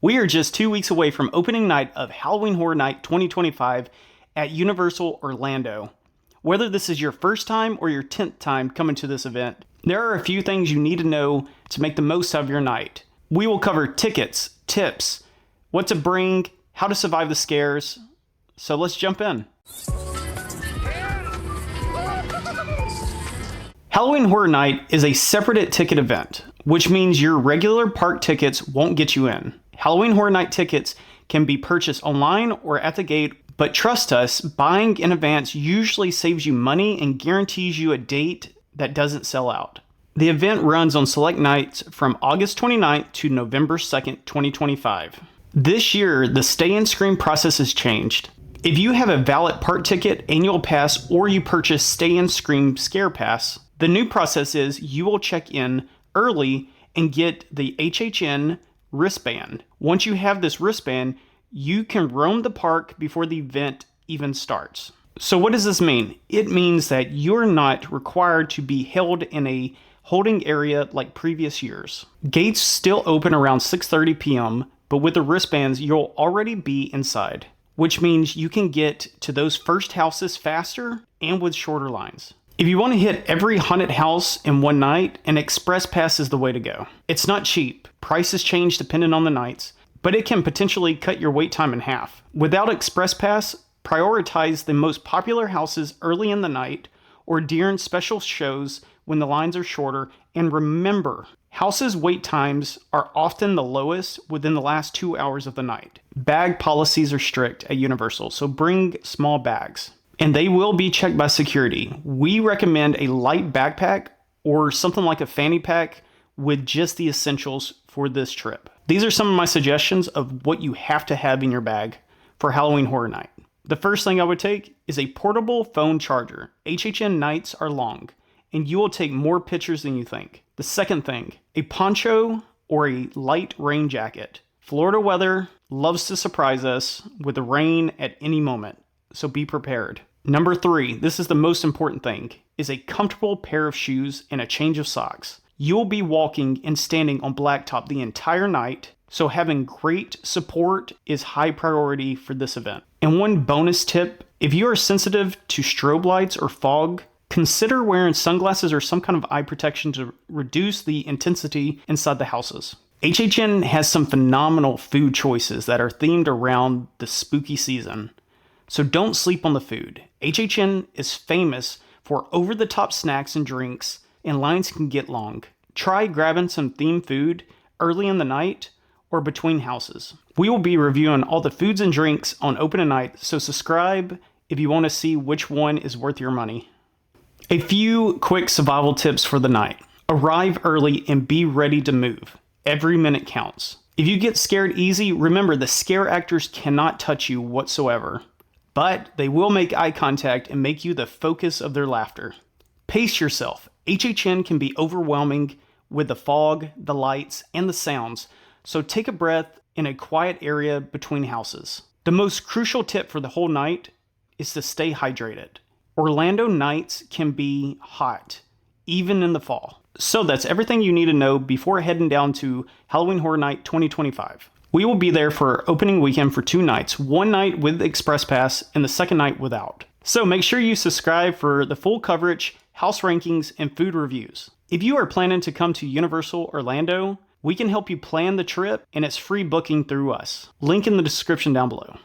We are just 2 weeks away from opening night of Halloween Horror Night 2025 at Universal Orlando. Whether this is your first time or your 10th time coming to this event, there are a few things you need to know to make the most of your night. We will cover tickets, tips, what to bring, how to survive the scares. So let's jump in. Halloween Horror Night is a separate ticket event, which means your regular park tickets won't get you in. Halloween Horror Night tickets can be purchased online or at the gate, but trust us, buying in advance usually saves you money and guarantees you a date that doesn't sell out. The event runs on select nights from August 29th to November 2nd, 2025. This year, the stay and scream process has changed. If you have a valid park ticket, annual pass, or you purchase stay and scream scare pass, the new process is you will check in early and get the HHN wristband. Once you have this wristband, you can roam the park before the event even starts. So what does this mean? It means that you're not required to be held in a holding area like previous years. Gates still open around 6:30 p.m., but with the wristbands, you'll already be inside, which means you can get to those first houses faster and with shorter lines. If you want to hit every haunted house in one night, an express pass is the way to go. It's not cheap, prices change depending on the nights, but it can potentially cut your wait time in half. Without express pass, prioritize the most popular houses early in the night or during special shows when the lines are shorter, and remember, houses' wait times are often the lowest within the last 2 hours of the night. Bag policies are strict at Universal, so bring small bags. And they will be checked by security. We recommend a light backpack or something like a fanny pack with just the essentials for this trip. These are some of my suggestions of what you have to have in your bag for Halloween Horror Night. The first thing I would take is a portable phone charger. HHN nights are long, and you will take more pictures than you think. The second thing, a poncho or a light rain jacket. Florida weather loves to surprise us with the rain at any moment, so be prepared. Number 3, this is the most important thing, is a comfortable pair of shoes and a change of socks. You'll be walking and standing on blacktop the entire night, so having great support is high priority for this event. And one bonus tip, if you are sensitive to strobe lights or fog, consider wearing sunglasses or some kind of eye protection to reduce the intensity inside the houses. HHN has some phenomenal food choices that are themed around the spooky season. So don't sleep on the food. HHN is famous for over-the-top snacks and drinks, and lines can get long. Try grabbing some themed food early in the night or between houses. We will be reviewing all the foods and drinks on opening night, so subscribe if you want to see which one is worth your money. A few quick survival tips for the night. Arrive early and be ready to move. Every minute counts. If you get scared easy, remember the scare actors cannot touch you whatsoever, but they will make eye contact and make you the focus of their laughter. Pace yourself. HHN can be overwhelming with the fog, the lights, and the sounds, so take a breath in a quiet area between houses. The most crucial tip for the whole night is to stay hydrated. Orlando nights can be hot, even in the fall. So that's everything you need to know before heading down to Halloween Horror Night 2025. We will be there for opening weekend for 2 nights, one night with Express Pass and the second night without. So make sure you subscribe for the full coverage, house rankings, and food reviews. If you are planning to come to Universal Orlando, we can help you plan the trip, and it's free booking through us. Link in the description down below.